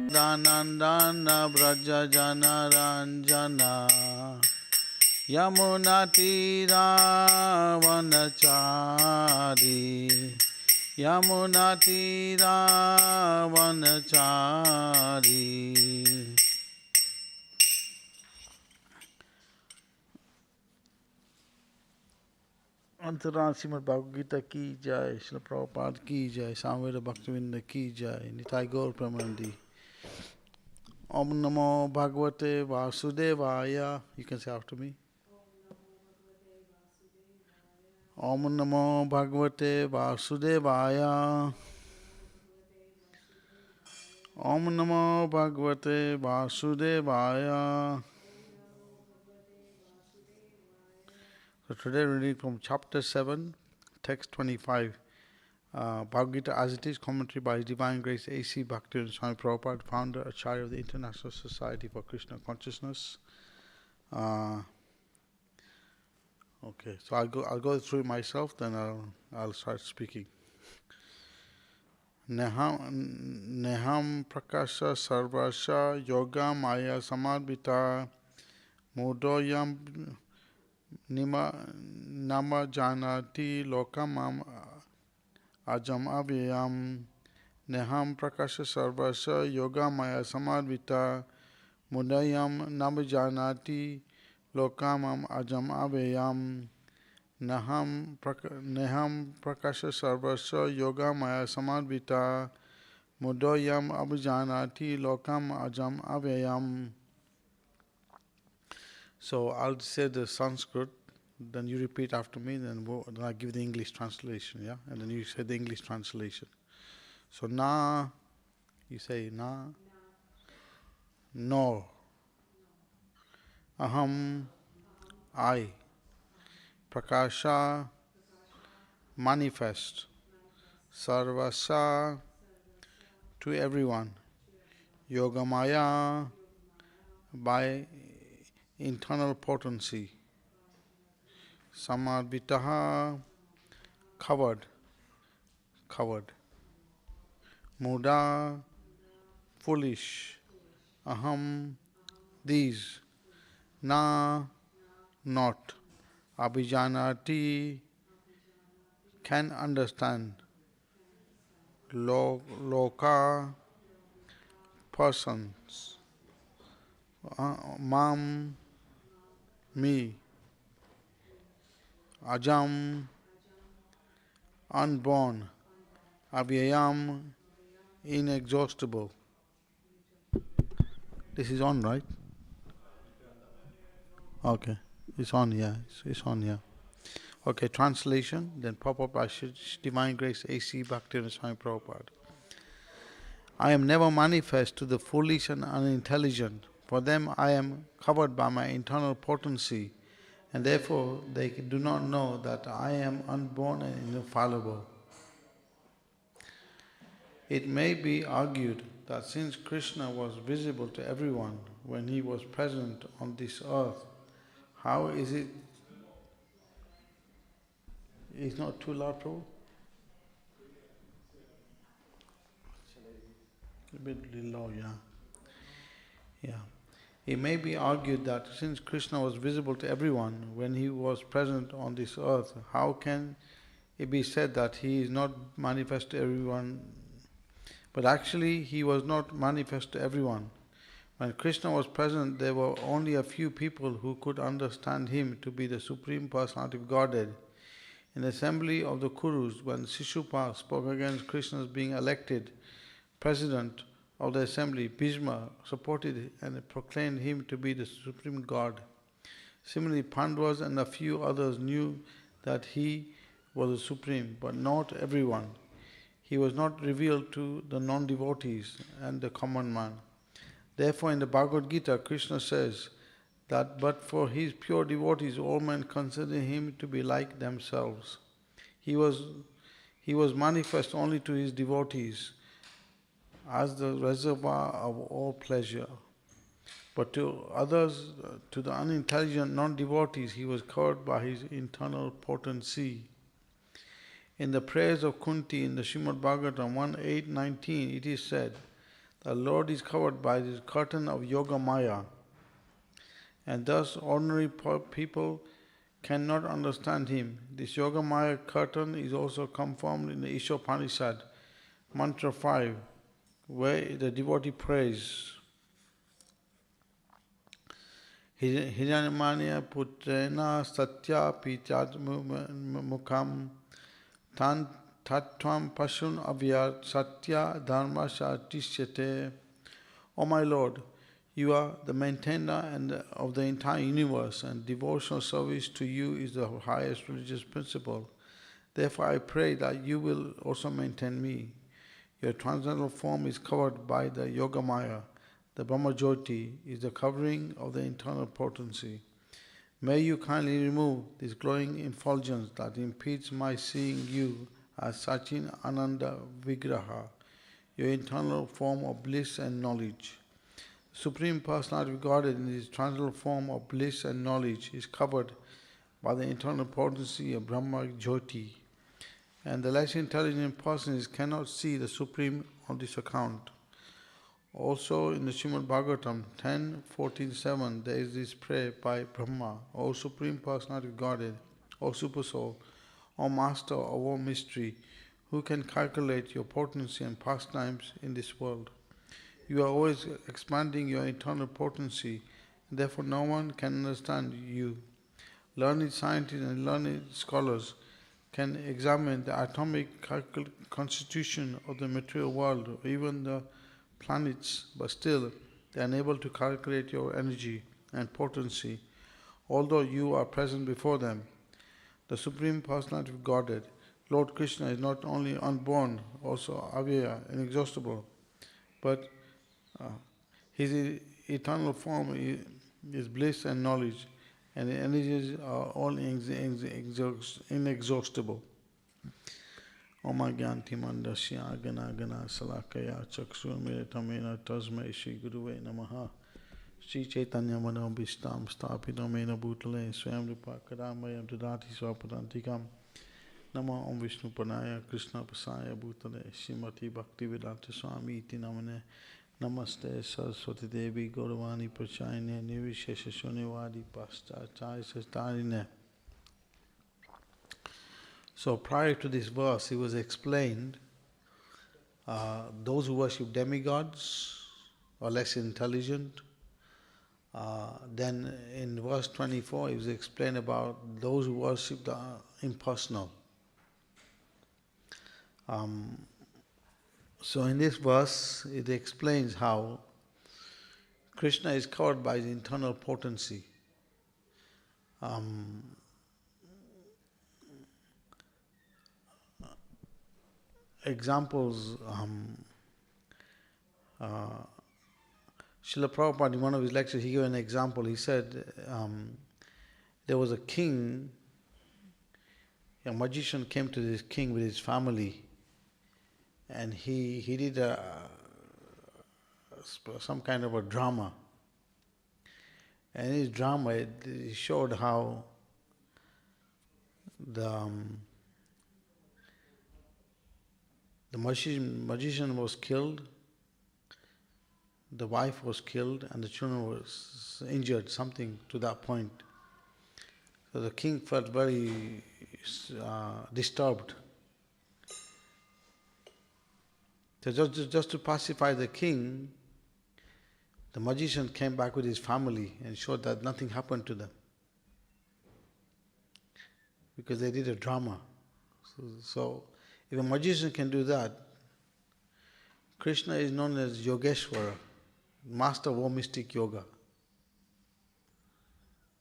Danandana Braja Jana Ranjana Yamunatira Vanachari Yamunatira Vanachari. अंतराल श्रीमद् भागवत गीता की जय, श्रील प्रभुपाद की जय, स्वामी भक्तिविंद की जय, निताई गौर Premanandi. Om Namo Bhagavate Vasudevaya. You can say after me. Om Namo Bhagavate Vasudevaya. Om Namo Bhagavate Vasudevaya. So today we read from chapter 7, text 25. Bhagavad Gita as it is, commentary by His Divine Grace A.C. Bhaktivedanta Swami Prabhupada, founder, Acharya of the International Society for Krishna Consciousness. Okay, so I'll go through it myself, then I'll start speaking. Neham prakasha sarvasha yoga maya samadvita mudoyam nama janati lokamam ajam avyayam. Neham prakasha sarvasya yoga maya samadvita mudayam namajanati lokamam ajam avyayam. Neham prakasha sarvasya yoga maya samadvita mudayam abhijanati lokam ajam avyayam. So I'll say the Sanskrit, then you repeat after me, then I'll give the English translation, yeah? And then you say the English translation. So na, you say na, no, aham, I, prakasha, manifest, sarvasa, to everyone, yogamaya, by internal potency, samadvitaha, covered, muda, foolish, aham, these, na, not, abhijanati, can understand, loka, persons, mam, me, ajam, unborn, avyayam, inexhaustible. This is on, right? Okay, it's on here. It's on here. Okay, translation. Then pop up by Divine Grace A.C. Bhaktivedanta Swami Prabhupada. I am never manifest to the foolish and unintelligent. For them I am covered by my internal potency, and therefore they do not know that I am unborn and infallible. It may be argued that since Krishna was visible to everyone when he was present on this earth, how is it? It's not too loud, Prabhu? A bit low, yeah. Yeah. It may be argued that since Krishna was visible to everyone when he was present on this earth, how can it be said that he is not manifest to everyone? But actually, he was not manifest to everyone. When Krishna was present, there were only a few people who could understand him to be the Supreme Personality of Godhead. In the assembly of the Kurus, when Sishupa spoke against Krishna's being elected president of the assembly, Bhishma supported and proclaimed him to be the Supreme God. Similarly, Pandavas and a few others knew that he was the Supreme, but not everyone. He was not revealed to the non-devotees and the common man. Therefore, in the Bhagavad Gita, Krishna says that but for his pure devotees, all men consider him to be like themselves. He was manifest only to his devotees as the reservoir of all pleasure. But to others, to the unintelligent non-devotees, he was covered by his internal potency. In the prayers of Kunti in the Srimad Bhagavatam 1.8.19, it is said The Lord is covered by this curtain of Yoga Maya, and thus ordinary people cannot understand him. This Yoga Maya curtain is also confirmed in the Ishopanishad, Mantra 5, where the devotee prays, Hiranyamanya putrena satya pityad mukam tan tattvam pasun avyat satya dharma sartishyate. O my Lord, you are the maintainer of the entire universe, and devotional service to you is the highest religious principle. Therefore I pray that you will also maintain me. Your transcendental form is covered by the Yoga Maya. The Brahma Jyoti is the covering of the internal potency. May you kindly remove this glowing effulgence that impedes my seeing you as Sachin Ananda Vigraha, your internal form of bliss and knowledge. The Supreme Personality regarded in his transcendental form of bliss and knowledge is covered by the internal potency of Brahma Jyoti, and the less intelligent persons cannot see the Supreme on this account. Also in the Srimad Bhagavatam 10.14.7 there is this prayer by Brahma, O Supreme Personality of Godhead, O Super Soul, O Master of all mystery, who can calculate your potency and pastimes in this world? You are always expanding your internal potency, and therefore no one can understand you. Learned scientists and learned scholars can examine the atomic constitution of the material world, or even the planets, but still they are unable to calculate your energy and potency, although you are present before them. The Supreme Personality of Godhead, Lord Krishna, is not only unborn, also avyaya, inexhaustible, but his eternal form is bliss and knowledge, and the energies are all inexhaustible. Om Agyanti Mandasya Gana Gana Salakaya Chaksurmiritamena Tasmai Shri Guruve Namaha Shri Chaitanya Manobhistam Sthapitam Mena Bhutale Swayam Rupa Kadamayam Dudati Swapadantikam Nama Om Vishnu Panaya Krishna Pasaya Bhutale Srimati Bhaktivedanta Swami Iti Namane Namaste Saraswati Devi Gauravani Prachayane Nirvishesha Shunivadi Paschacharya Satarine. So prior to this verse, it was explained those who worship demigods are less intelligent. Then in verse 24, it was explained about those who worship the impersonal. So in this verse, it explains how Krishna is covered by his internal potency. Examples, Srila Prabhupada in one of his lectures, he gave an example. He said there was a king, a magician came to this king with his family, and he did some kind of a drama. And in his drama, he showed how the magician was killed, the wife was killed, and the children was injured, something to that point. So the king felt very disturbed. So just to pacify the king, the magician came back with his family and showed that nothing happened to them, because they did a drama. So if a magician can do that, Krishna is known as Yogeshwara, master of all mystic yoga.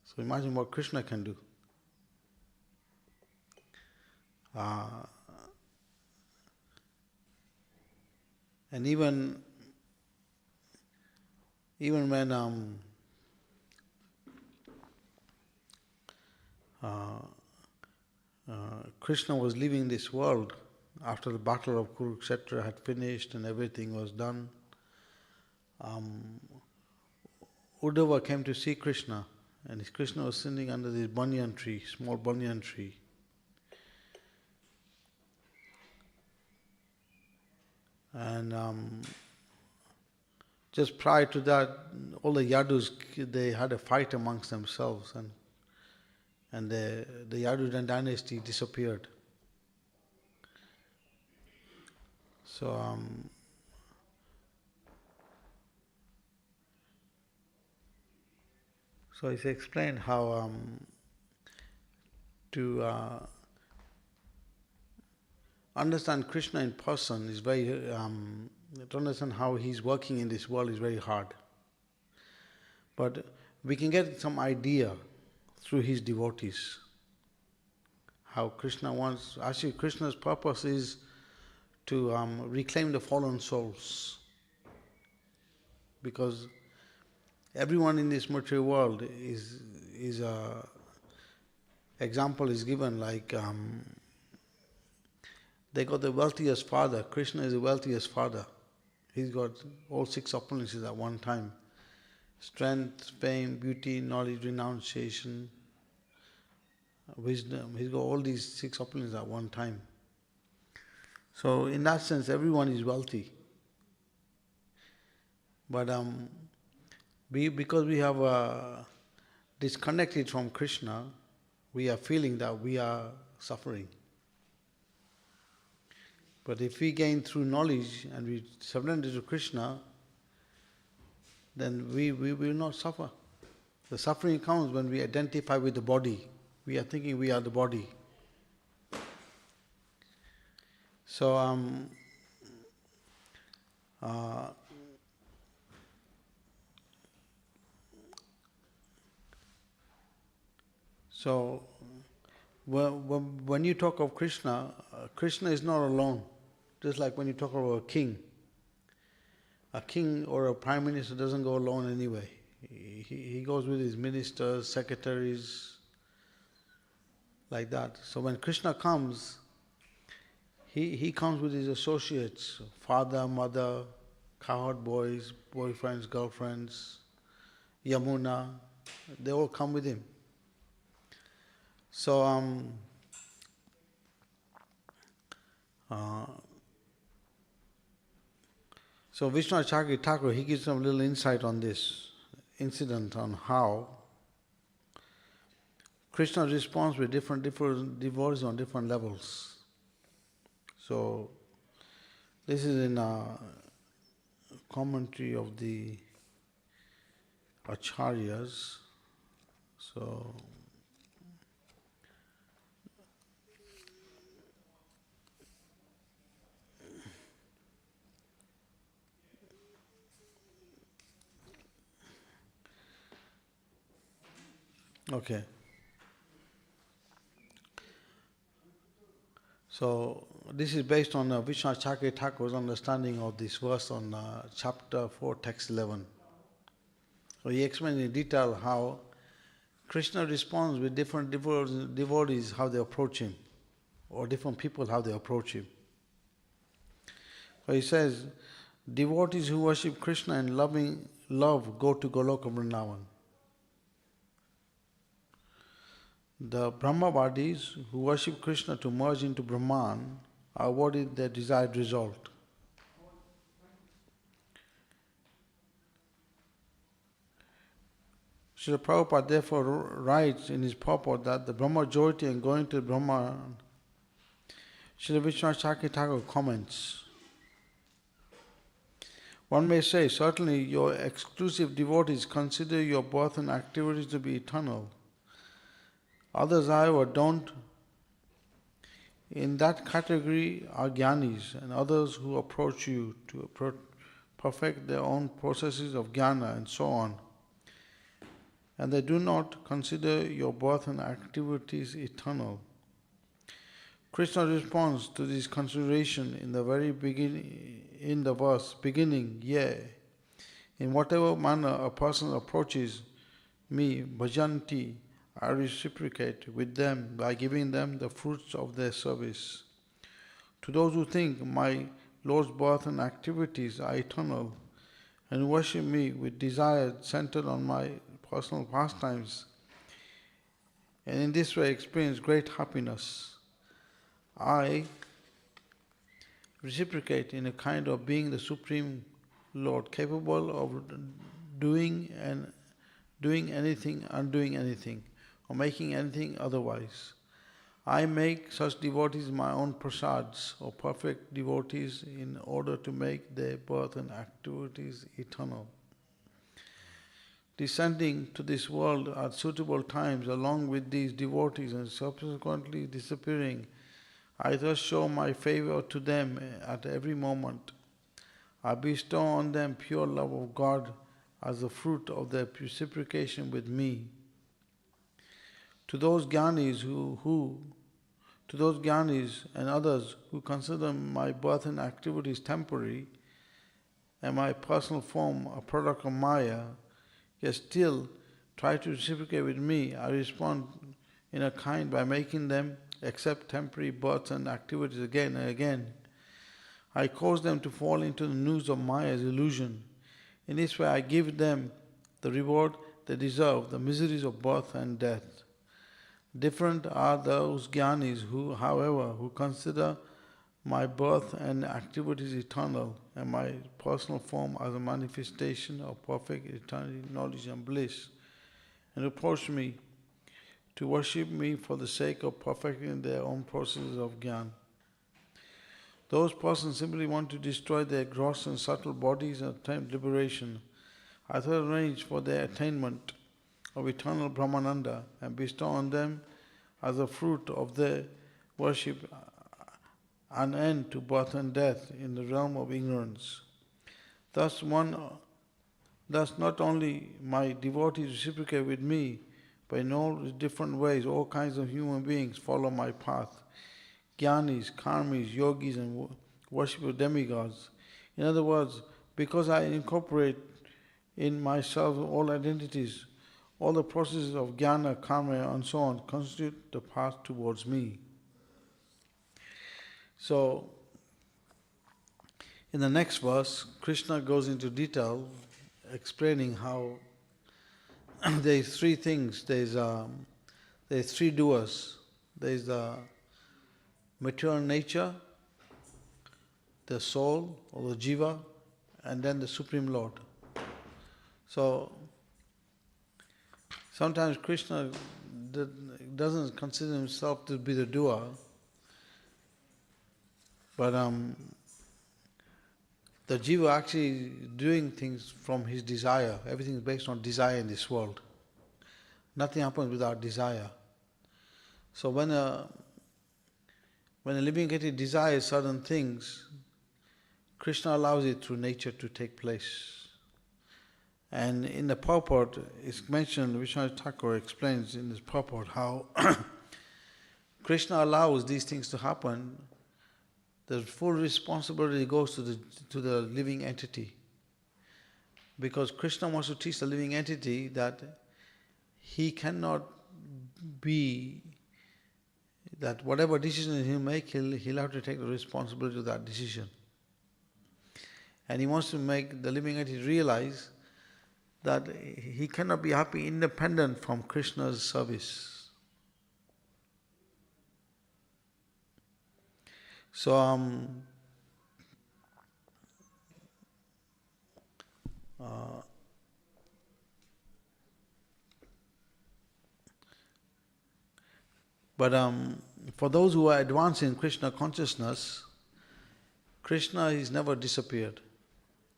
So imagine what Krishna can do. And even when Krishna was leaving this world, after the battle of Kurukshetra had finished and everything was done, Uddhava came to see Krishna, and Krishna was sitting under this banyan tree, small banyan tree. And just prior to that, all the Yadus, they had a fight amongst themselves, and the Yadudan dynasty disappeared. So so it's explained how to understand Krishna in person is very, to understand how he's working in this world is very hard. But we can get some idea through his devotees. How Krishna wants, actually Krishna's purpose is to reclaim the fallen souls. Because everyone in this material world is example is given like they got the wealthiest father. Krishna is the wealthiest father. He's got all 6 opulences at one time. Strength, fame, beauty, knowledge, renunciation, wisdom. He's got all these 6 opulences at one time. So in that sense, everyone is wealthy. But because we have disconnected from Krishna, we are feeling that we are suffering. But if we gain through knowledge and we surrender to Krishna, then we will not suffer. The suffering comes when we identify with the body. We are thinking we are the body. So when you talk of Krishna, Krishna is not alone. Just like when you talk about a king or a prime minister doesn't go alone anyway. He goes with his ministers, secretaries, like that. So when Krishna comes, he comes with his associates, father, mother, cowherd boys, boyfriends, girlfriends, Yamuna, they all come with him. So so Vishnu Chakri Thakur, he gives some little insight on this incident, on how Krishna responds with different devotees on different levels. So this is in a commentary of the Acharyas. So okay. So this is based on Vishnu Chakri Thakur's understanding of this verse on chapter 4, text 11. So he explains in detail how Krishna responds with different devotees, how they approach him, or different people, how they approach him. So he says, devotees who worship Krishna in love go to Goloka Vrindavan. The Brahmavadis who worship Krishna to merge into Brahman are awarded their desired result. Srila Prabhupada therefore writes in his purport that the Brahmajyoti and going to Brahman, Srila Vishnu Chakri Thakur comments, one may say, certainly your exclusive devotees consider your birth and activities to be eternal. Others, however, don't. In that category are jnanis and others who approach you to perfect their own processes of jnana and so on. And they do not consider your birth and activities eternal. Krishna responds to this consideration in the very beginning, in the verse beginning, yea, in whatever manner a person approaches me, bhajanti, I reciprocate with them by giving them the fruits of their service. To those who think my Lord's birth and activities are eternal and worship me with desire centered on my personal pastimes, and in this way experience great happiness, I reciprocate in a kind of being the Supreme Lord, capable of doing anything, undoing anything, or making anything otherwise. I make such devotees my own prasads, or perfect devotees, in order to make their birth and activities eternal. Descending to this world at suitable times along with these devotees and subsequently disappearing, I thus show my favor to them at every moment. I bestow on them pure love of God as the fruit of their reciprocation with me. To those jnanis and others who consider my birth and activities temporary and my personal form a product of Maya, yet still try to reciprocate with me, I respond in a kind by making them accept temporary births and activities again and again. I cause them to fall into the noose of Maya's illusion. In this way I give them the reward they deserve, the miseries of birth and death. Different are those jnanis who, however, who consider my birth and activities eternal and my personal form as a manifestation of perfect eternity, knowledge and bliss, and approach me to worship me for the sake of perfecting their own processes of jnana. Those persons simply want to destroy their gross and subtle bodies and attain liberation. I thus arrange for their attainment of eternal Brahmananda and bestow on them as a fruit of their worship an end to birth and death in the realm of ignorance. Thus not only my devotees reciprocate with me, but in all different ways all kinds of human beings follow my path. Jnanis, karmis, yogis and worshippers of demigods. In other words, because I incorporate in myself all identities, all the processes of jnana, karma and so on constitute the path towards me. So, in the next verse, Krishna goes into detail explaining how there is three things. There is three doers. There is the material nature, the soul or the jiva, and then the Supreme Lord. So sometimes Krishna doesn't consider himself to be the doer, but the jiva actually doing things from his desire. Everything is based on desire in this world. Nothing happens without desire. So when a living entity desires certain things, Krishna allows it through nature to take place. And in the purport, it's mentioned, Vishwanath Thakur explains in his purport how Krishna allows these things to happen. The full responsibility goes to the living entity. Because Krishna wants to teach the living entity that he cannot be, that whatever decision he'll make, he'll have to take the responsibility of that decision. And he wants to make the living entity realize that he cannot be happy independent from Krishna's service. So, for those who are advanced in Krishna consciousness, Krishna is never disappeared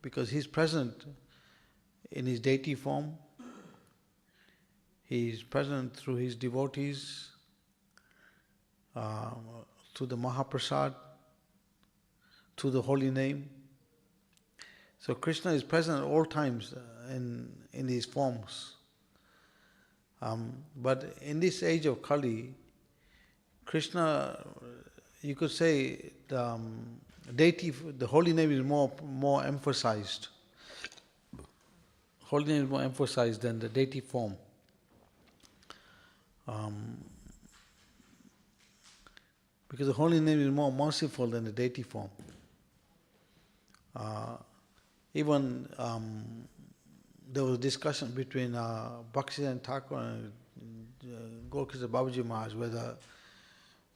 because he is present in his deity form. He is present through his devotees, through the Mahaprasad, through the holy name. So Krishna is present at all times in these forms. But in this age of Kali, Krishna, you could say, the deity, the holy name is more emphasized. Holy name is more emphasized than the deity form. Because the holy name is more merciful than the deity form. Even there was a discussion between Bhaktivedanta Thakur and Gokul Babaji Maharaj whether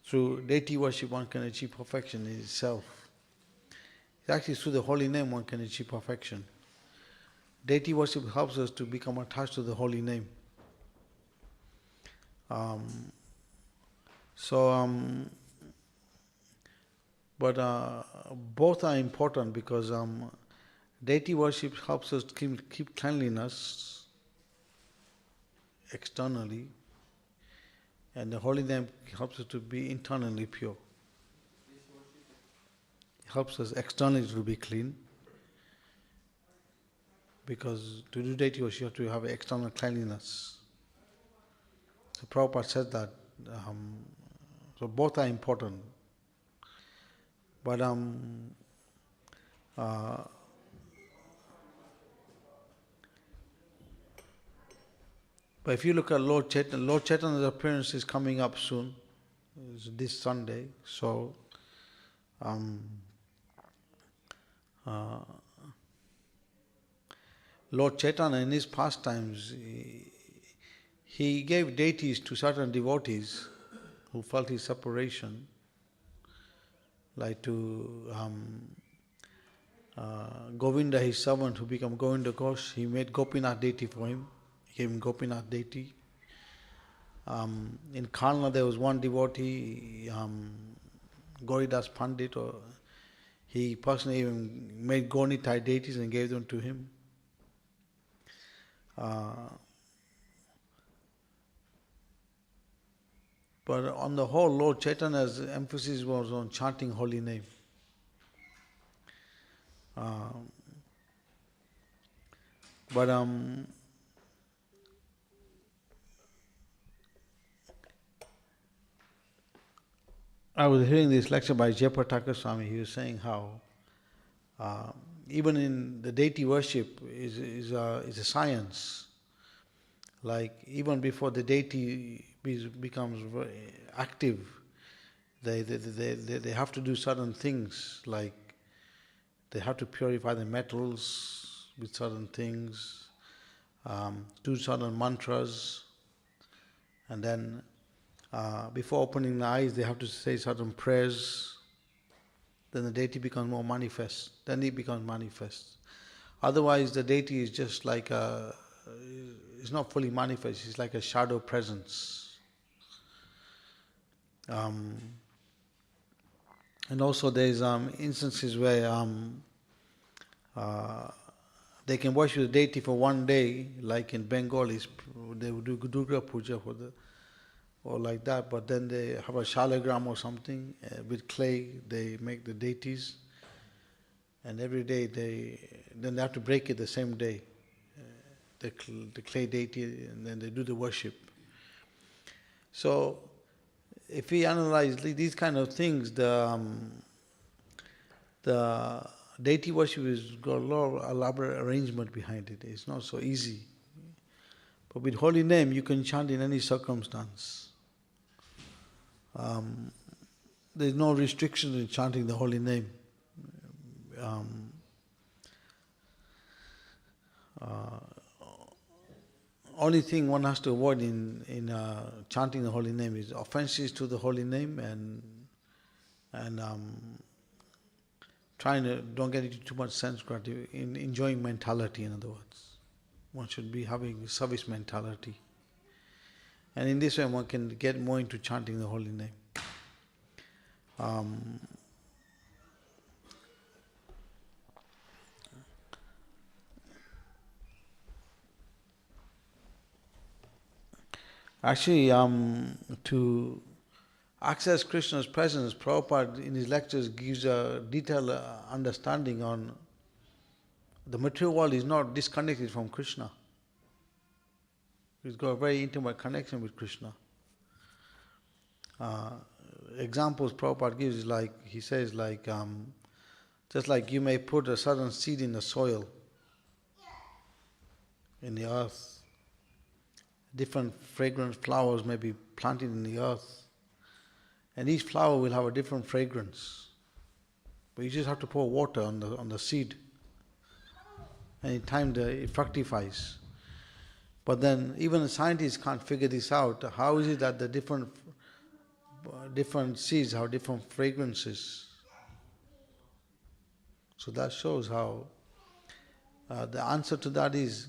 through deity worship one can achieve perfection in itself. It's actually through the holy name one can achieve perfection. deity worship helps us to become attached to the holy name. But both are important because deity worship helps us to keep cleanliness externally, and the holy name helps us to be internally pure. It helps us externally to be clean, because to do deity worship you have to have external cleanliness. So Prabhupada said that. So both are important. But if you look at Lord Chaitanya's appearance is coming up soon. It's this Sunday. So Lord Chaitanya in his pastimes, he gave deities to certain devotees who felt his separation, like to Govinda, his servant who became Govinda Ghosh. He made Gopinath deity for him. He gave him Gopinath deity. In Kalna there was one devotee, Gauridas Pandit, he personally even made Gaunitai deities and gave them to him. But on the whole, Lord Chaitanya's emphasis was on chanting holy name. But I was hearing this lecture by Jayapataka Swami. He was saying how even in the deity worship is a science. Like even before the deity becomes very active, they have to do certain things, like they have to purify the metals with certain things, do certain mantras, and then before opening the eyes they have to say certain prayers. Then the deity becomes more manifest. Then it becomes manifest. Otherwise the deity is just like it's not fully manifest, it's like a shadow presence. And also there's instances where they can worship the deity for one day, like in Bengalis, they would do Durga Puja or like that, but then they have a shalagram or something with clay, they make the deities, and every day they have to break it the same day, the clay deity, and then they do the worship. So if we analyze these kind of things, the deity worship has got a lot of elaborate arrangement behind it. It's not so easy. But with holy name, you can chant in any circumstance. There's no restriction in chanting the holy name. Only thing one has to avoid in chanting the holy name is offenses to the holy name and don't get into too much sense gratitude, in enjoying mentality, in other words. One should be having service mentality. And in this way one can get more into chanting the holy name. Actually, to access Krishna's presence, Prabhupada in his lectures gives a detailed understanding on the material world is not disconnected from Krishna. It's got a very intimate connection with Krishna. Examples Prabhupada gives is like, he says like, just like you may put a certain seed in the soil, in the earth, different fragrant flowers may be planted in the earth, and each flower will have a different fragrance. But you just have to pour water on the seed, and in time it fructifies. But then even the scientists can't figure this out. How is it that the different seeds have different fragrances? So that shows how The answer to that is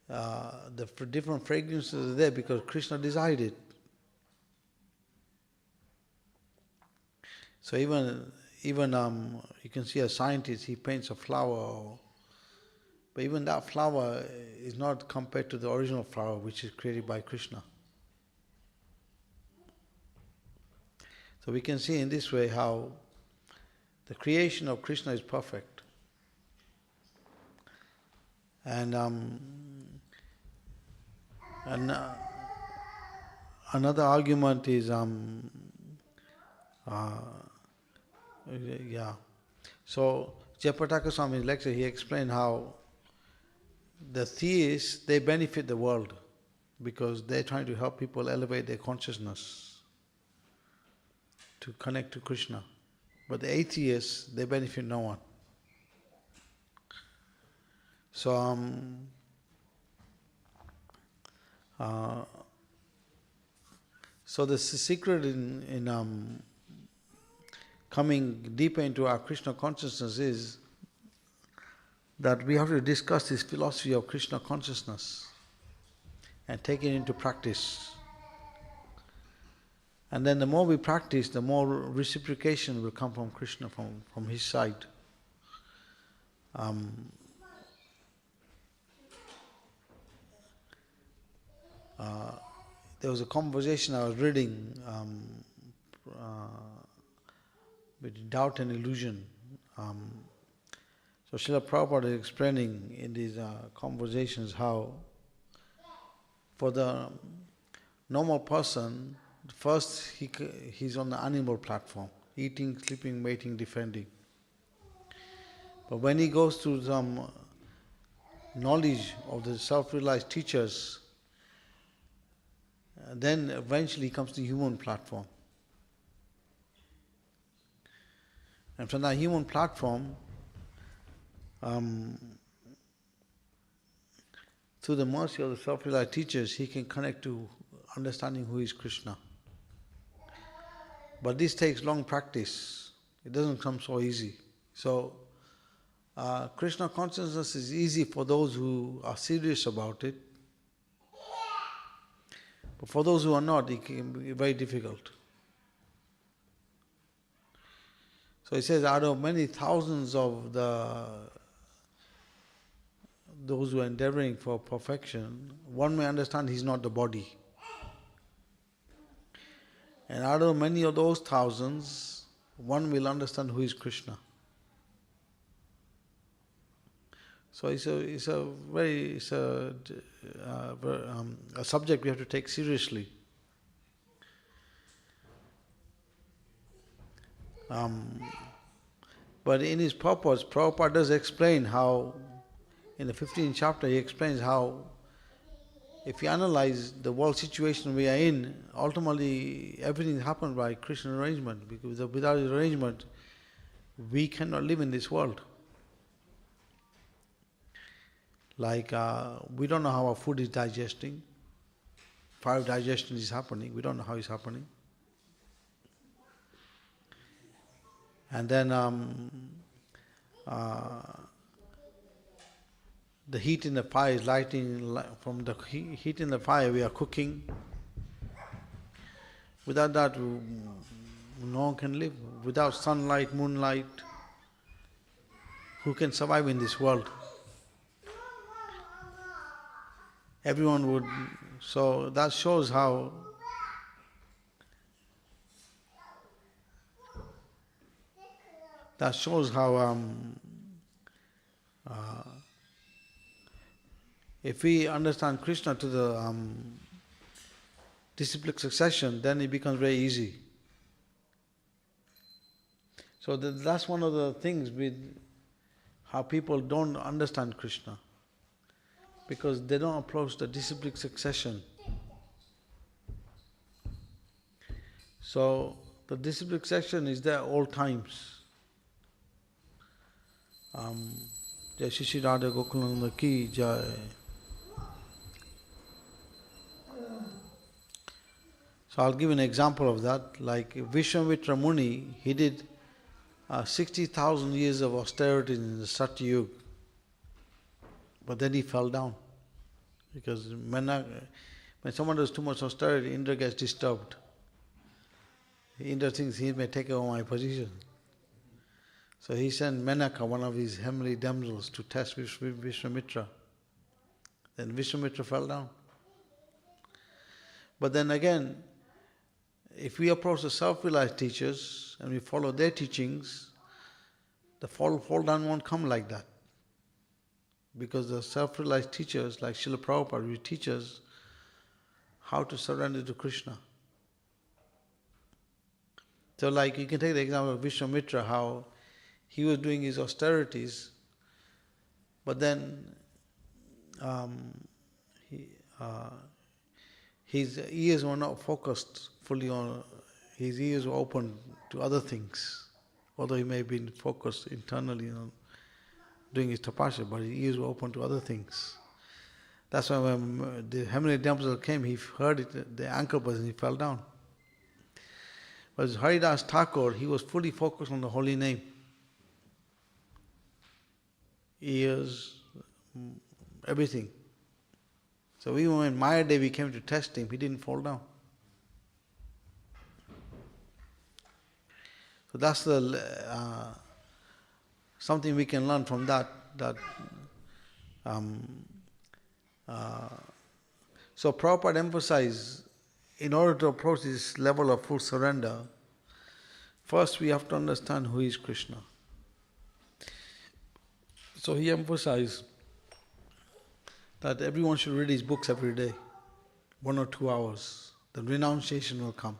the different fragrances are there because Krishna desired it. So even you can see a scientist, he paints a flower, but even that flower is not compared to the original flower which is created by Krishna. So we can see in this way how the creation of Krishna is perfect. And another argument is So Jayapataka Swami's lecture, he explained how the theists, they benefit the world because they're trying to help people elevate their consciousness to connect to Krishna. But the atheists, they benefit no one. So so the secret in coming deeper into our Krishna consciousness is that we have to discuss this philosophy of Krishna consciousness and take it into practice. And then the more we practice, the more reciprocation will come from Krishna, from his side. There was a conversation I was reading between doubt and illusion. So Srila Prabhupada is explaining in these conversations how for the normal person, first he's on the animal platform, eating, sleeping, mating, defending. But when he goes to some knowledge of the self-realized teachers, then eventually he comes to the human platform. And from that human platform, through the mercy of the self-realized teachers, he can connect to understanding who is Krishna. But this takes long practice. It doesn't come so easy. So, Krishna consciousness is easy for those who are serious about it. But for those who are not, it can be very difficult. So he says, out of many thousands of those who are endeavoring for perfection, one may understand he's not the body. And out of many of those thousands, one will understand who is Krishna. So it's a subject we have to take seriously. But in his purpose, Prabhupada does explain how, in the 15th chapter, he explains how if you analyze the world situation we are in, ultimately everything happened by Krishna arrangement, because without his arrangement, we cannot live in this world. Like, we don't know how our food is digesting. 5 digestion is happening, we don't know how it's happening. And then the heat in the fire is lighting, from the heat in the fire we are cooking. Without that, no one can live. Without sunlight, moonlight, who can survive in this world? Everyone would. So that shows how if we understand Krishna to the disciplic succession, then it becomes very easy. So that's one of the things with how people don't understand Krishna, because they don't approach the disciplic succession. So the disciplic succession is there all times. Jai Shri Shri Radha Gokulananda Ki Jai. So I'll give an example of that. Like Vishwamitra Muni, he did 60,000 years of austerity in the Satyug. But then he fell down. Because when someone does too much austerity, Indra gets disturbed. Indra thinks he may take over my position. So he sent Menaka, one of his heavenly damsels, to test Vishwamitra. Then Vishwamitra fell down. But then again, if we approach the self-realized teachers and we follow their teachings, the fall down won't come like that. Because the self-realized teachers, like Srila Prabhupada, will teach us how to surrender to Krishna. So like you can take the example of Vishwamitra, how he was doing his austerities, but then his ears were not focused fully on, his ears were open to other things, although he may have been focused internally on doing his tapasya, but his ears were open to other things. That's why when the heavenly damsel came, he heard it, the ankle buzz, and he fell down. But Haridas Thakur, he was fully focused on the holy name. Ears, everything. So even when Maya Devi came to test him, he didn't fall down. So that's the something we can learn from that. So Prabhupada emphasized, in order to approach this level of full surrender, first we have to understand who is Krishna. So he emphasized that everyone should read his books every day, 1 or 2 hours. The renunciation will come.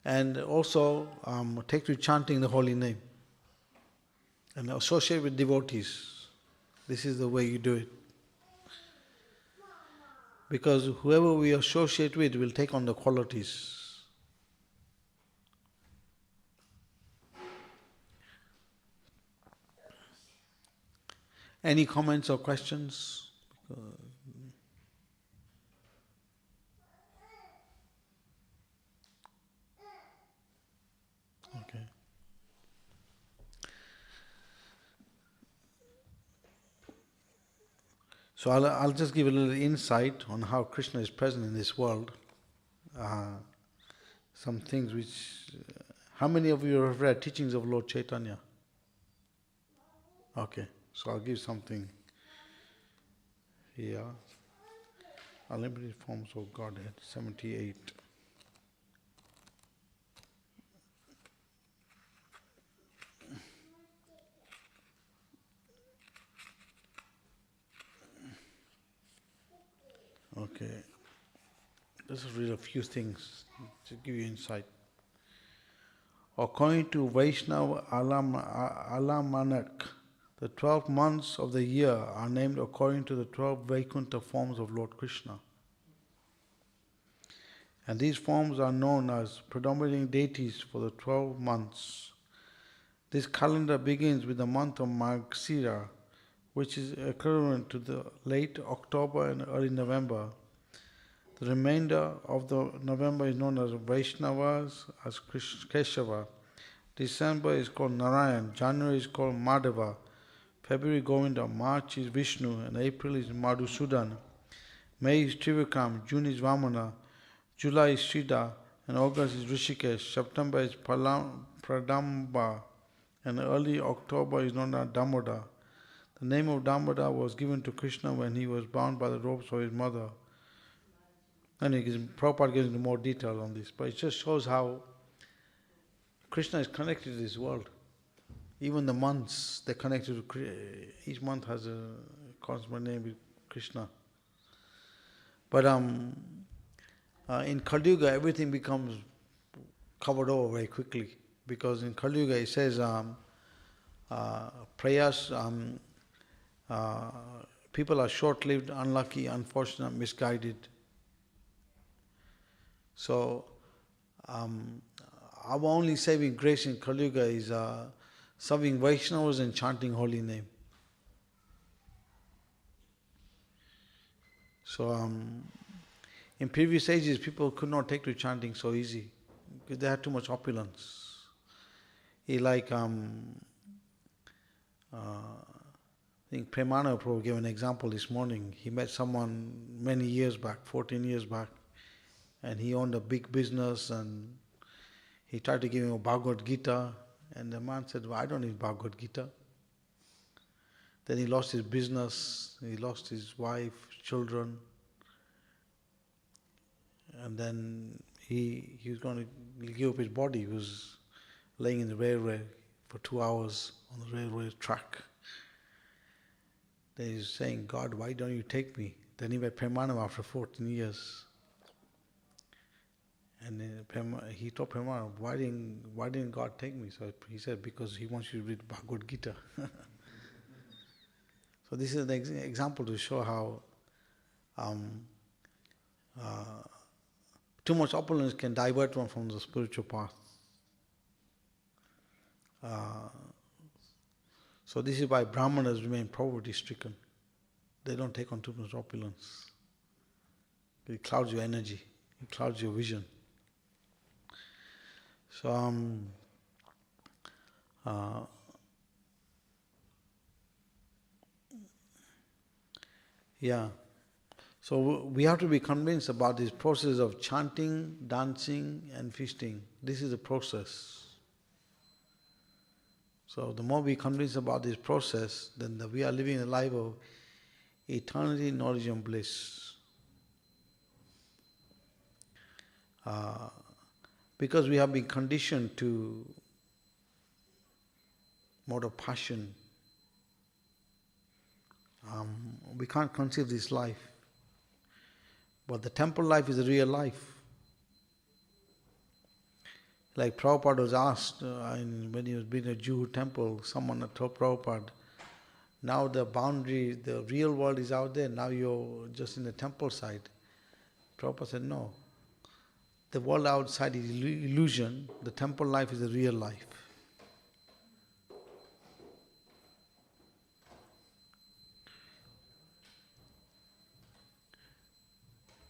And also take to chanting the holy name and associate with devotees. This is the way you do it. Because whoever we associate with will take on the qualities. Any comments or questions? Okay. So I'll just give a little insight on how Krishna is present in this world. Some things which... how many of you have read teachings of Lord Chaitanya? Okay, so I'll give something here. Unlimited Forms of Godhead, 78. Okay, let's read a few things to give you insight. According to Vaishnava Alamanak, the 12 months of the year are named according to the 12 Vaikuntha forms of Lord Krishna. And these forms are known as predominating deities for the 12 months. This calendar begins with the month of Margasira, which is equivalent to the late October and early November. The remainder of the November is known as Vaishnavas, as Keshava. December is called Narayan, January is called Madhava, February Govinda, March is Vishnu, and April is Madhusudan. May is Trivikram, June is Vamana, July is Sridhar, and August is Rishikesh. September is Pradamba, and early October is known as Damodar. The name of Damodar was given to Krishna when he was bound by the ropes of his mother. And Prabhupada gives into more detail on this, but it just shows how Krishna is connected to this world. Even the months, they're connected to, each month has a corresponding name with Krishna. But in Kali Yuga, everything becomes covered over very quickly, because in Kali Yuga it says prayas, people are short-lived, unlucky, unfortunate, misguided. So our only saving grace in Kali Yuga is serving Vaishnavas and chanting holy name. So in previous ages, people could not take to chanting so easy because they had too much opulence. Like I think Premanand Prabhu gave an example this morning. He met someone many years back, 14 years back, and he owned a big business, and he tried to give him a Bhagavad Gita, and the man said, well, I don't need Bhagavad Gita. Then he lost his business, he lost his wife, children, and then he was going to give up his body. He was laying in the railway for 2 hours on the railway track. Then he's saying, God, why don't you take me? Then he met Premanand after 14 years. And he told Premanand, why didn't God take me? So he said, because he wants you to read Bhagavad Gita. So this is an example to show how too much opulence can divert one from the spiritual path. So this is why Brahmanas remain poverty-stricken. They don't take on too much opulence. It clouds your energy. It clouds your vision. So, So we have to be convinced about this process of chanting, dancing and feasting. This is the process. So the more we convince about this process, then we are living a life of eternity, knowledge and bliss. Because we have been conditioned to mode of passion, we can't conceive this life. But the temple life is the real life. Like Prabhupada was asked when he was building a Jew temple, someone told Prabhupada, now the boundary, the real world is out there, now you're just in the temple side. Prabhupada said, no. The world outside is illusion, the temple life is the real life.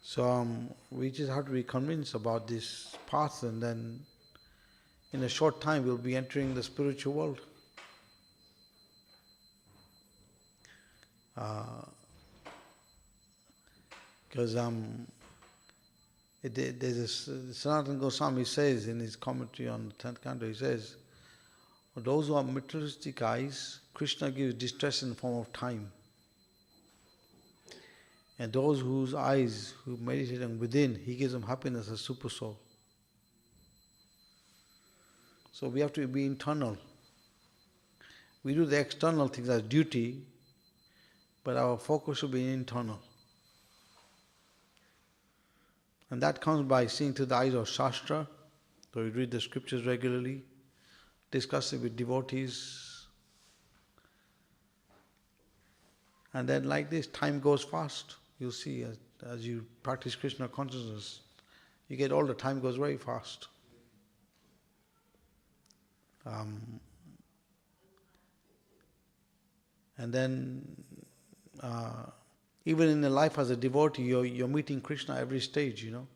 So we just have to be convinced about this path, and then in a short time we'll be entering the spiritual world. Because there's a Sanatana Goswami says in his commentary on the 10th canto, he says, for those who have materialistic eyes, Krishna gives distress in the form of time. And those whose eyes, who meditate on within, he gives them happiness as super soul. So we have to be internal. We do the external things as duty, but our focus should be internal. And that comes by seeing through the eyes of Shastra. So we read the scriptures regularly, discuss it with devotees. And then like this, time goes fast. You'll see as you practice Krishna consciousness, you get older, time goes very fast. And then even in the life as a devotee, you're meeting Krishna every stage, you know.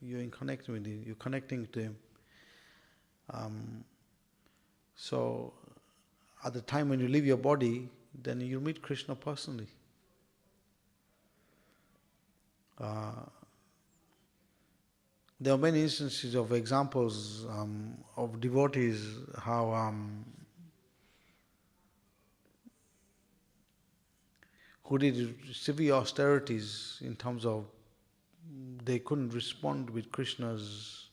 You're in connecting with him, you're connecting to him. So at the time when you leave your body, then you meet Krishna personally. There are many instances of examples of devotees how who did severe austerities in terms of they couldn't respond with Krishna's.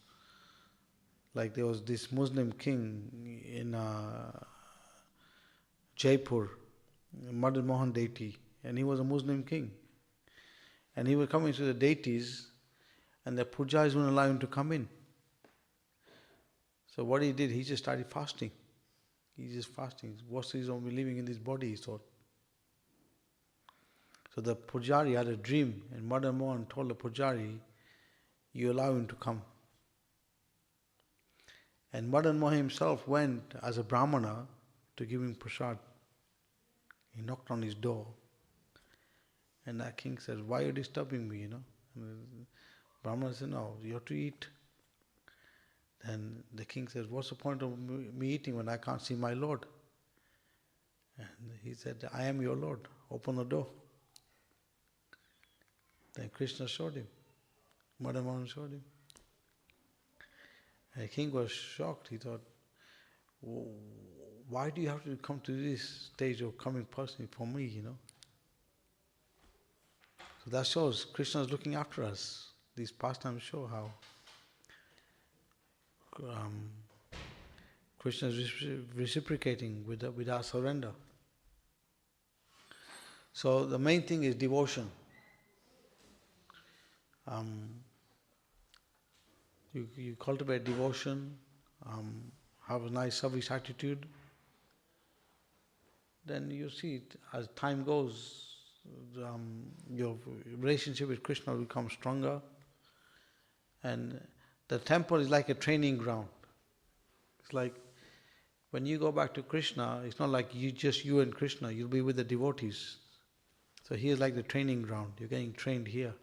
Like there was this Muslim king in Jaipur, Madan Mohan deity, and he was a Muslim king. And he would come into the deities, and the pujaris wouldn't allow him to come in. So what he did, he just started fasting. He's just fasting. What's his own living in this body, he thought. So the pujari had a dream, and Madan Mohan told the pujari, you allow him to come. And Madan Mohan himself went as a brahmana to give him prasad. He knocked on his door. And that king says, why are you disturbing me, you know? And Brahmana said, no, you have to eat. Then the king says, what's the point of me eating when I can't see my Lord? And he said, I am your Lord, open the door. Then Krishna showed him, Madan Mohan showed him. And the king was shocked. He thought, why do you have to come to this stage of coming personally for me, So that shows Krishna is looking after us. These pastimes show how Krishna is reciprocating with our surrender. So the main thing is devotion. You cultivate devotion, have a nice service attitude, then you see it, as time goes, your relationship with Krishna will become stronger, and the temple is like a training ground. It's like when you go back to Krishna, it's not like you and Krishna, you'll be with the devotees. So here is like the training ground, you're getting trained here.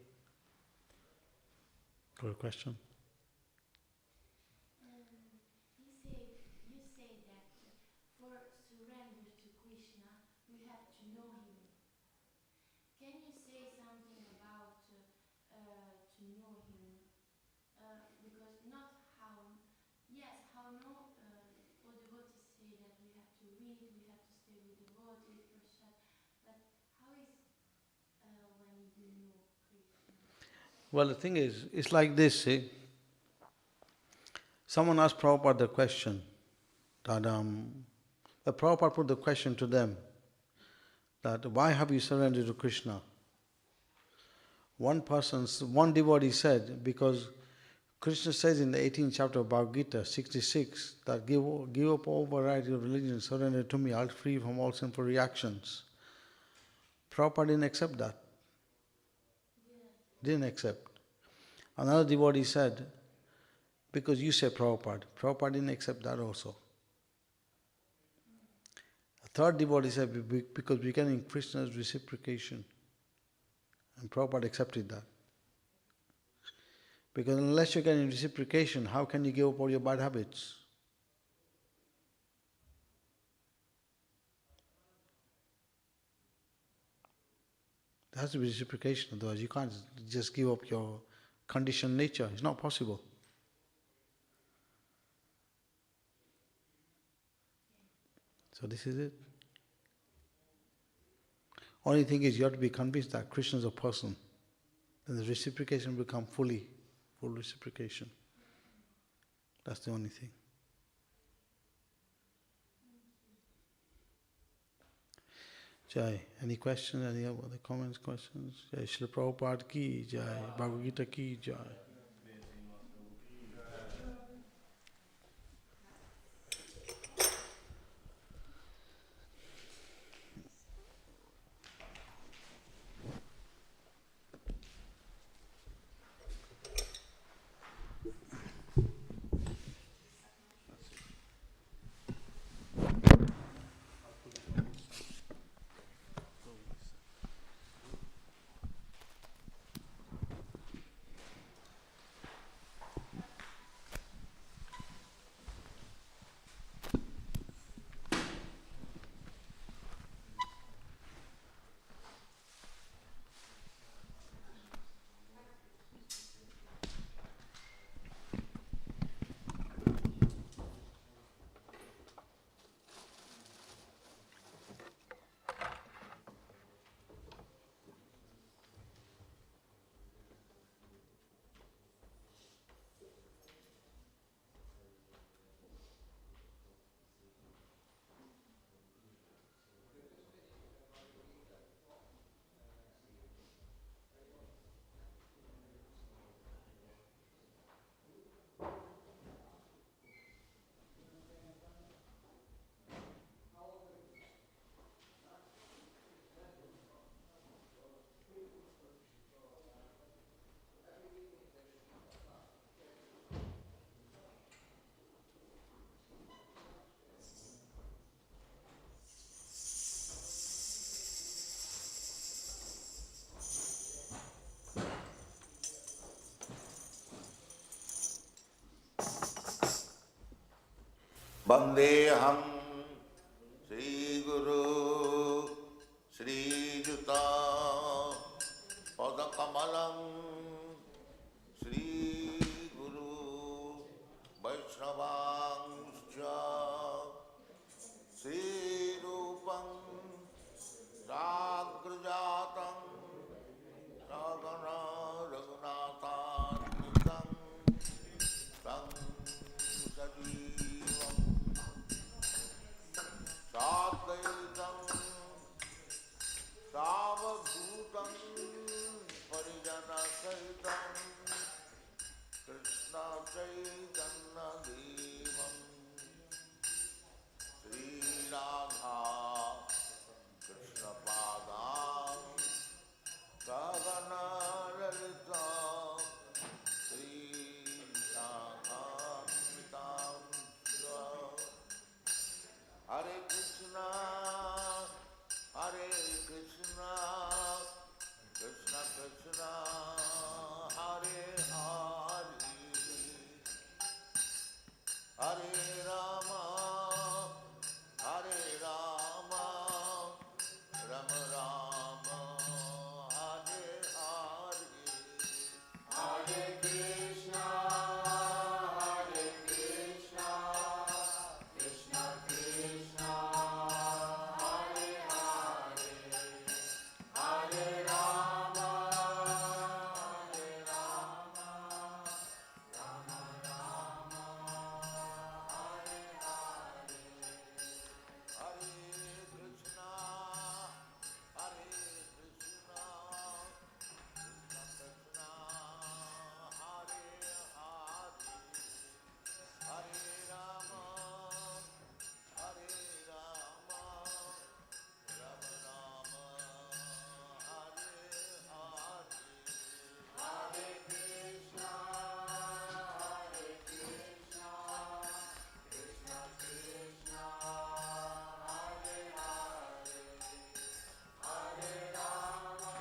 Got a question? You say that for surrender to Krishna, we have to know him. Can you say something about to know him? Because not how, yes, how know, all devotees say that we have to read, we have to stay with devotees, prasad, but how is when you know Krishna? Well, the thing is, it's like this, see. Someone asked Prabhupada the question, that the Prabhupada put the question to them, that why have you surrendered to Krishna? One devotee said, because Krishna says in the 18th chapter of Bhagavad Gita, 66, that give up all variety of religion, surrender to me, I'll free from all sinful reactions. Prabhupada didn't accept that. Didn't accept. Another devotee said, because you say Prabhupada. Prabhupada didn't accept that also. A third devotee said, because we're getting Krishna's reciprocation. And Prabhupada accepted that. Because unless you're getting reciprocation, how can you give up all your bad habits? There has to be reciprocation, otherwise you can't just give up your conditioned nature. It's not possible. So this is it. Only thing is you have to be convinced that Krishna is a person. Then the reciprocation will become full reciprocation. That's the only thing. Jai. Any questions? Any other comments, questions? Jai Srila Prabhupada ki Jai. Bhagavad Gita ki Jai. Vandeham Sri Guru Sri Juta Padakamalam Sri Guru Vaishnavangscha Sri Rupam Sagrajatam Sagana Raghunathan Tam Sajivam Sadvaitam Savabhutam Parijana Sahitam Krishna Chaitanya Devam Sri Radha Krishna Padam Sagana Lalita Sri Sakamitam Hare Krishna Hare Krishna Krishna Krishna Hare Hare Hare Rama Hare Rama Rama Rama Hare Hare Hare Krishna Hare Krishna Krishna Krishna Hare Hare Hare Rama Hare Rama Rama Rama Hare Hare Hare Krishna Hare Krishna Krishna Krishna Hare Hare Hare Rama Hare Rama Rama Rama Hare Hare Hare Krishna Hare Krishna Krishna Krishna Hare Hare Hare Rama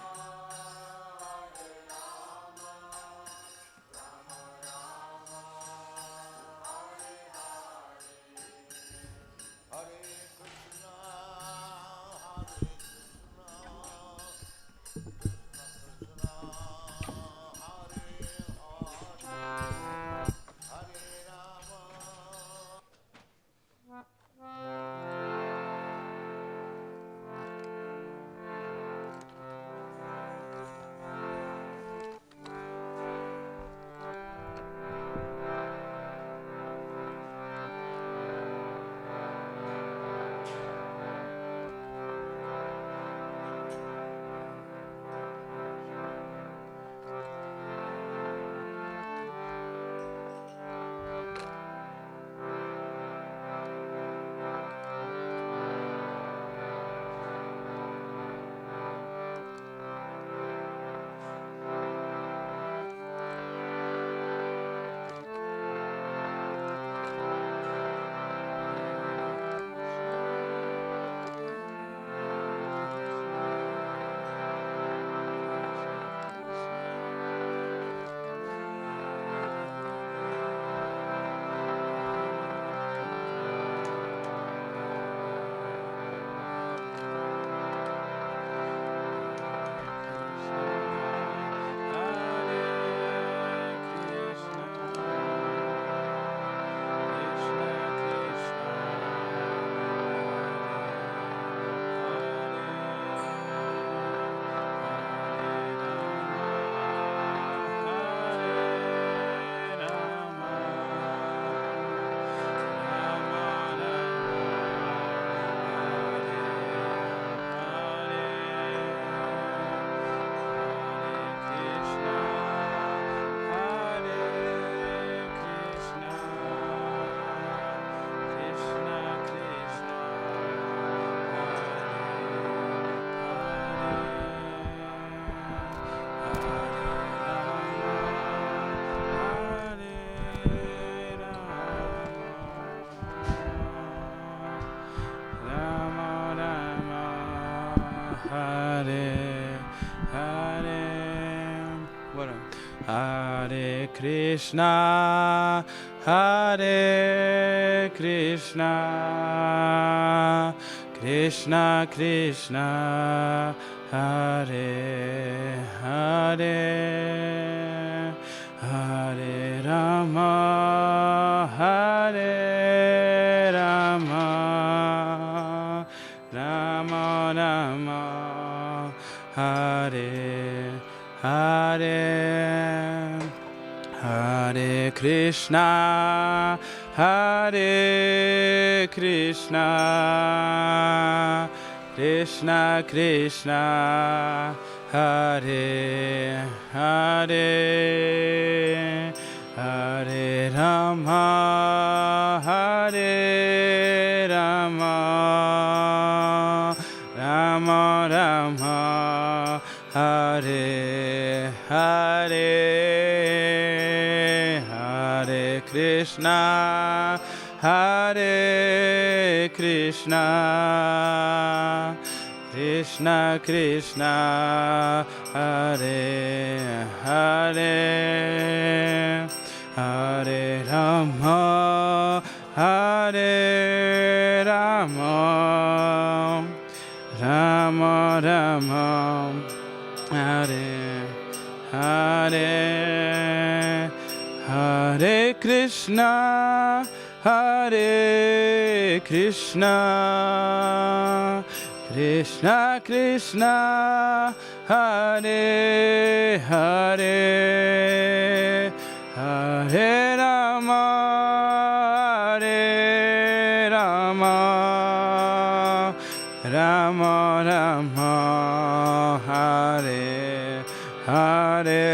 Hare Rama Rama Rama Hare Hare Hare Krishna Hare Krishna Krishna Krishna Hare Hare Hare Rama Hare Krishna, Hare Krishna, Krishna Krishna Hare Hare Hare Rama Hare Rama Rama Rama Hare Hare Hare Krishna Hare Krishna Krishna Krishna Hare Hare Hare Rama Hare Rama Rama Rama Hare Hare Hare Krishna Hare Krishna Krishna Krishna Hare Hare Hare Rama Hare Rama Rama Rama Hare Hare Hare Krishna Hare Krishna Krishna Krishna Hare Hare Hare Rama Hare Rama Rama Rama Hare Hare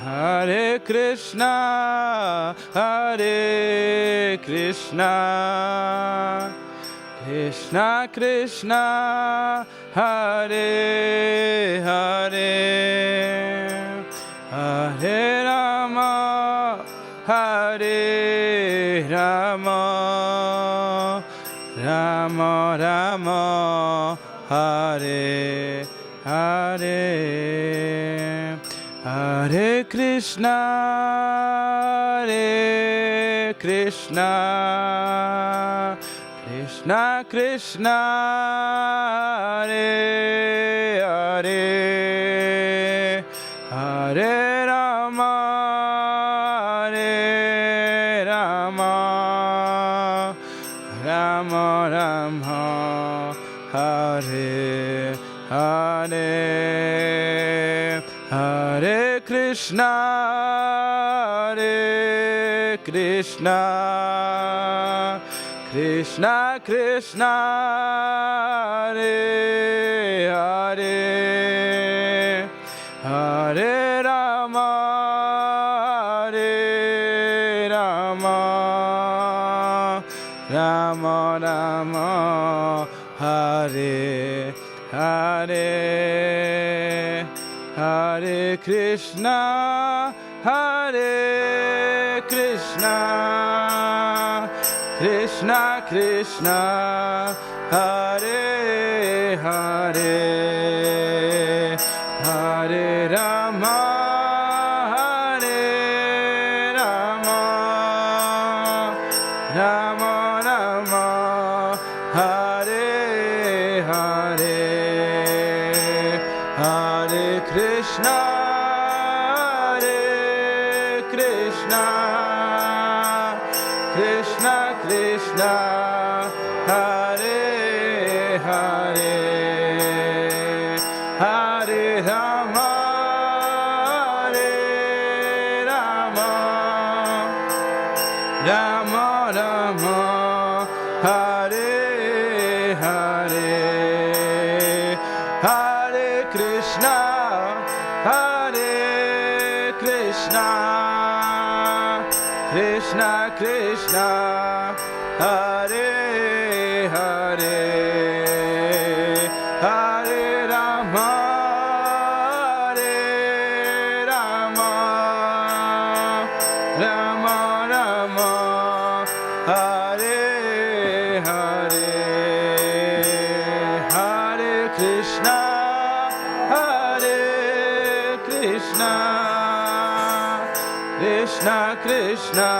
Hare Krishna Hare Krishna Krishna Krishna Hare Hare Hare Rama Hare Rama Rama Rama Hare Hare Hare Krishna Hare Krishna Krishna Krishna Hare Hare Hare Rama Hare Rama Rama Rama Hare Hare Hare Krishna Hare Krishna Krishna Krishna Hare Hare Hare Rama Hare Rama Rama Rama Hare Hare Hare Krishna Hare Krishna Krishna Krishna Hare Hare Hare Rama Hare Rama Rama Rama Hare Hare Hare Krishna Hare Krishna Krishna Krishna Hare Hare Hare Rama Hare Rama Rama Rama Hare Hare Hare Krishna Hare Krishna Krishna Krishna Hare Hare Hare Rama Hare Rama Rama Rama Hare Hare Hare Krishna Hare Krishna Krishna Krishna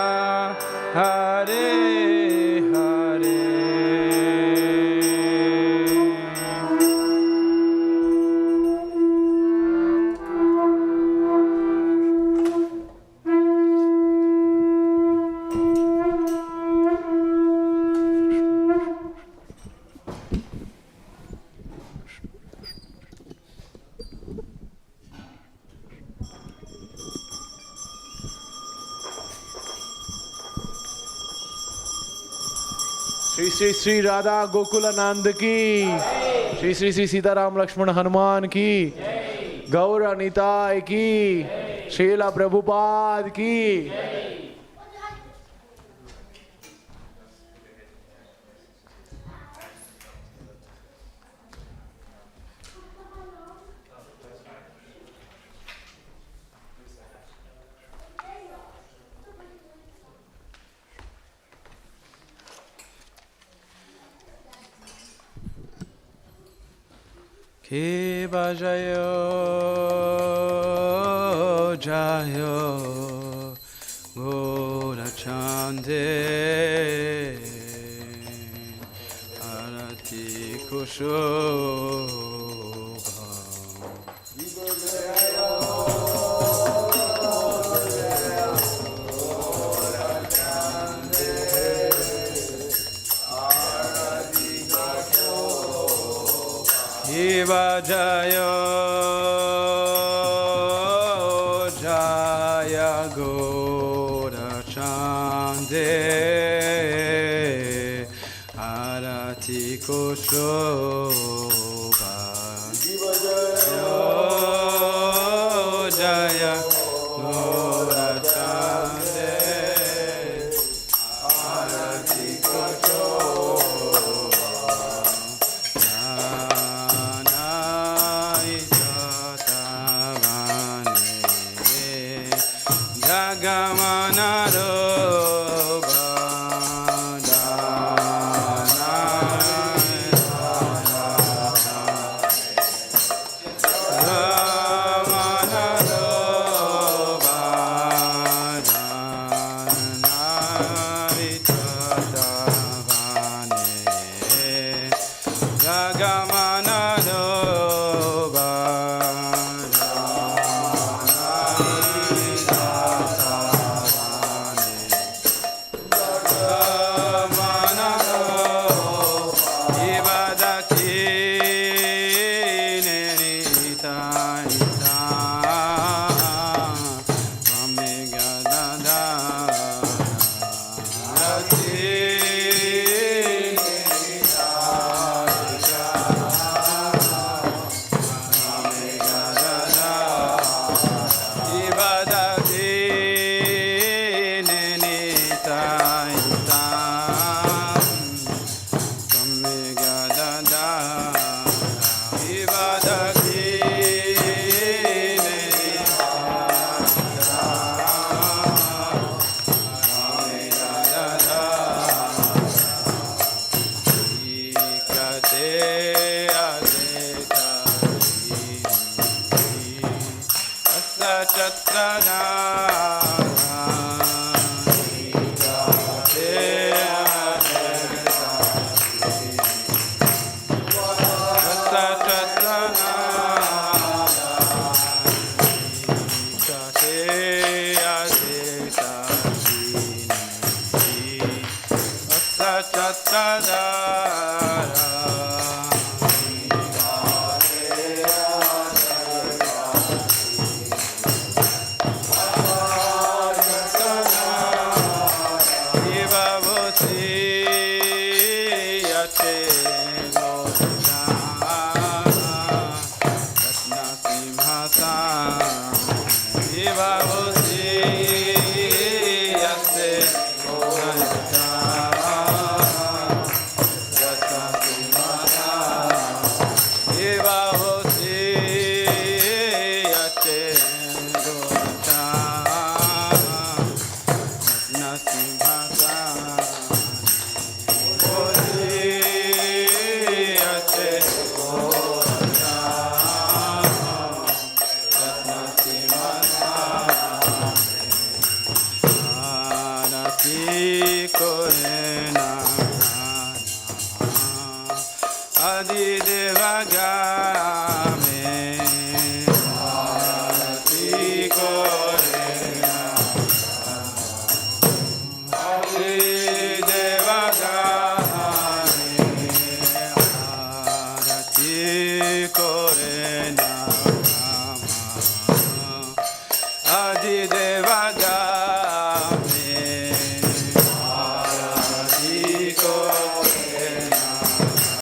Hare Hare Shri Shri Shri Radha Gokulanand की, श्री श्री श्री सीताराम लक्ष्मण हनुमान की, गौर निताय की, श्रीला प्रभुपाद की। Kiva Jayo Jayo Gora Chande Arati Kushobha Kiva Jayo Jaya Gora Chande Arati Kushobha Kiva Jayo Jaya Gora Chande Arati Kushobha Ate